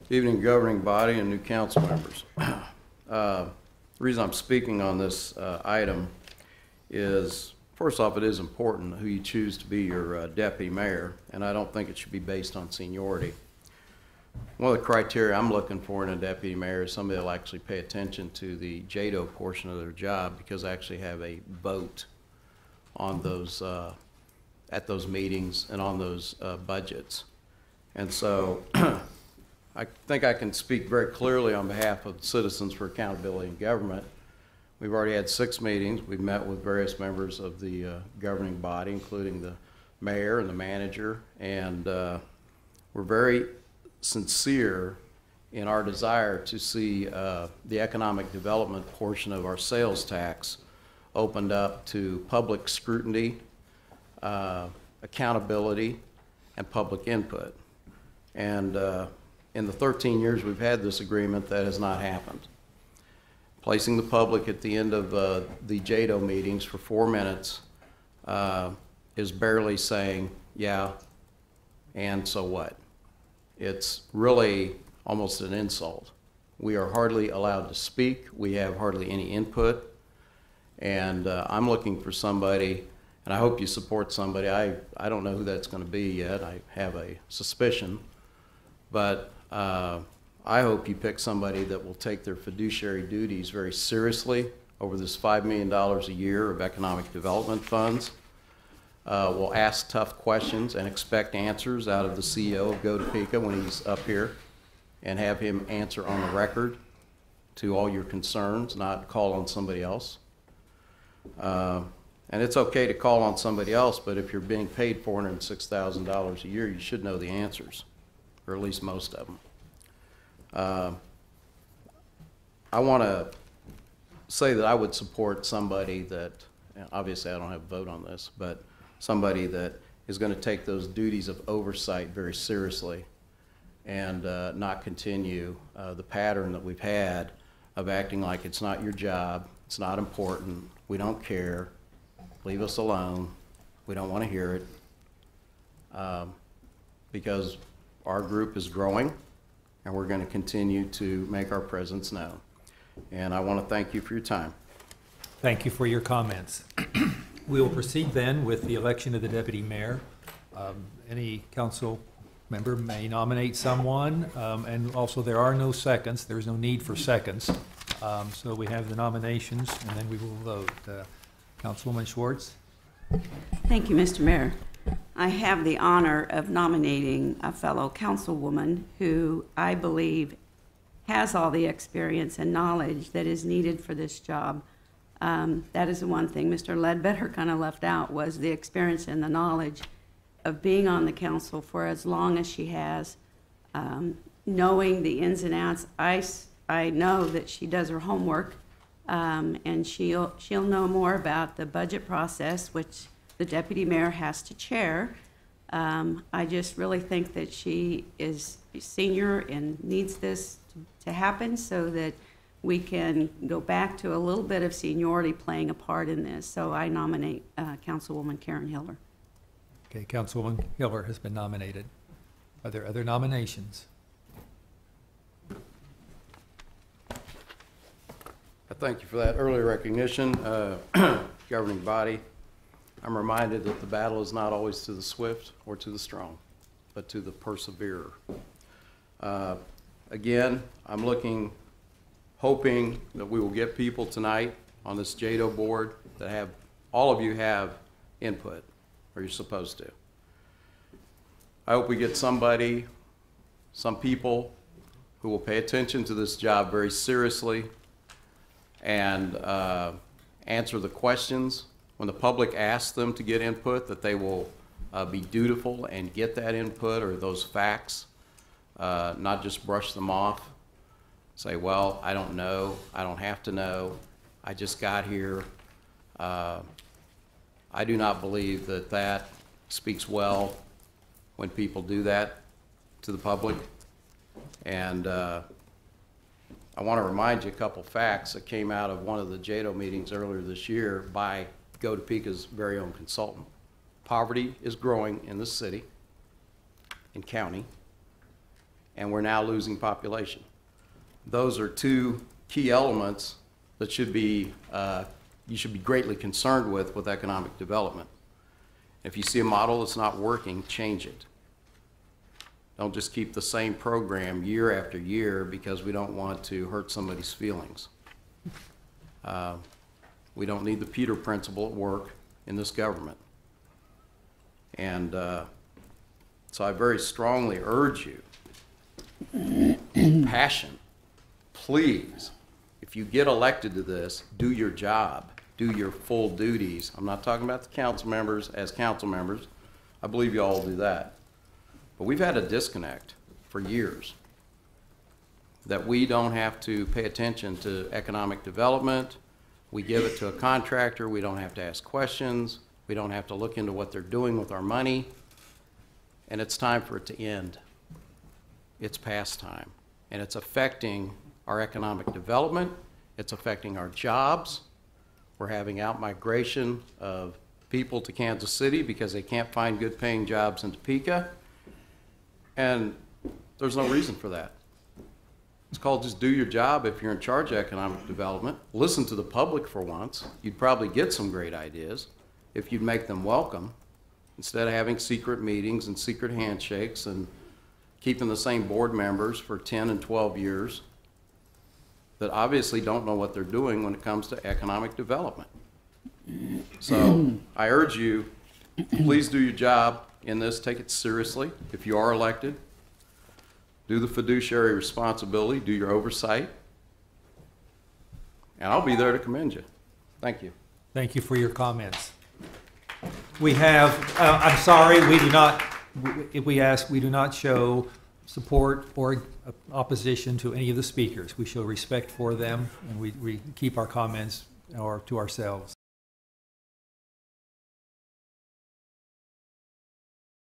Evening, governing body and new council members. The reason I'm speaking on this item is, first off, it is important who you choose to be your deputy mayor, and I don't think it should be based on seniority. One of the criteria I'm looking for in a deputy mayor is somebody that will actually pay attention to the JADO portion of their job, because I actually have a vote on those at those meetings and on those budgets. And so I think I can speak very clearly on behalf of Citizens for Accountability in Government. We've already had 6 meetings. We've met with various members of the governing body, including the mayor and the manager, and we're very sincere in our desire to see the economic development portion of our sales tax opened up to public scrutiny, accountability, and public input. And in the 13 years we've had this agreement, that has not happened. Placing the public at the end of the JADO meetings for 4 minutes is barely saying, yeah, and so what? It's really almost an insult. We are hardly allowed to speak. We have hardly any input. And I'm looking for somebody, and I hope you support somebody. I don't know who that's going to be yet. I have a suspicion. But I hope you pick somebody that will take their fiduciary duties very seriously over this $5 million a year of economic development funds, will ask tough questions and expect answers out of the CEO of CAG Topeka when he's up here, and have him answer on the record to all your concerns, not call on somebody else. And it's okay to call on somebody else, but if you're being paid $406,000 a year, you should know the answers, or at least most of them. I want to say that I would support somebody that, obviously I don't have a vote on this, but somebody that is going to take those duties of oversight very seriously and not continue the pattern that we've had of acting like it's not your job, it's not important, we don't care, leave us alone, we don't want to hear it, because our group is growing and we're going to continue to make our presence known. And I want to thank you for your time. Thank you for your comments. We will proceed then with the election of the deputy mayor. Any council member may nominate someone, and also there are no seconds. There's no need for seconds. So we have the nominations, and then we will vote. Councilwoman Schwartz. Thank you, Mr. Mayor. I have the honor of nominating a fellow councilwoman who I believe has all the experience and knowledge that is needed for this job. That is the one thing Mr. Ledbetter kind of left out, was the experience and the knowledge of being on the council for as long as she has, knowing the ins and outs. I know that she does her homework, and she'll know more about the budget process, which the deputy mayor has to chair. I just really think that she is senior and needs this to happen so that we can go back to a little bit of seniority playing a part in this. So I nominate Councilwoman Karen Hiller. Okay, Councilwoman Hiller has been nominated. Are there other nominations? I thank you for that early recognition, governing body. I'm reminded that the battle is not always to the swift or to the strong, but to the perseverer. Again, I'm hoping that we will get people tonight on this JADO board that have, all of you have input, or you're supposed to. I hope we get some people who will pay attention to this job very seriously and answer the questions. When the public asks them to get input, that they will be dutiful and get that input or those facts, not just brush them off. Say, well, I don't know, I don't have to know, I just got here. I do not believe that that speaks well when people do that to the public. And I want to remind you a couple facts that came out of one of the JADO meetings earlier this year by CAG Topeka's very own consultant. Poverty is growing in the city and county, and we're now losing population. Those are two key elements that should be, you should be greatly concerned with economic development. If you see a model that's not working, change it. Don't just keep the same program year after year because we don't want to hurt somebody's feelings. We don't need the Peter Principle at work in this government. And so I very strongly urge you, passion, please, if you get elected to this, do your job, do your full duties. I'm not talking about the council members as council members. I believe you all do that. But we've had a disconnect for years that we don't have to pay attention to economic development. We give it to a contractor. We don't have to ask questions. We don't have to look into what they're doing with our money. And it's time for it to end. It's past time. And it's affecting our economic development. It's affecting our jobs. We're having out-migration of people to Kansas City because they can't find good paying jobs in Topeka. And there's no reason for that. It's called just do your job if you're in charge of economic development. Listen to the public for once. You'd probably get some great ideas if you'd make them welcome instead of having secret meetings and secret handshakes and keeping the same board members for 10 and 12 years that obviously don't know what they're doing when it comes to economic development. So I urge you, please do your job in this, take it seriously. If you are elected, do the fiduciary responsibility, do your oversight, and I'll be there to commend you. Thank you. Thank you for your comments. We have, I'm sorry, we do not, if we ask, we do not show support or opposition to any of the speakers. We show respect for them, and we keep our comments to ourselves.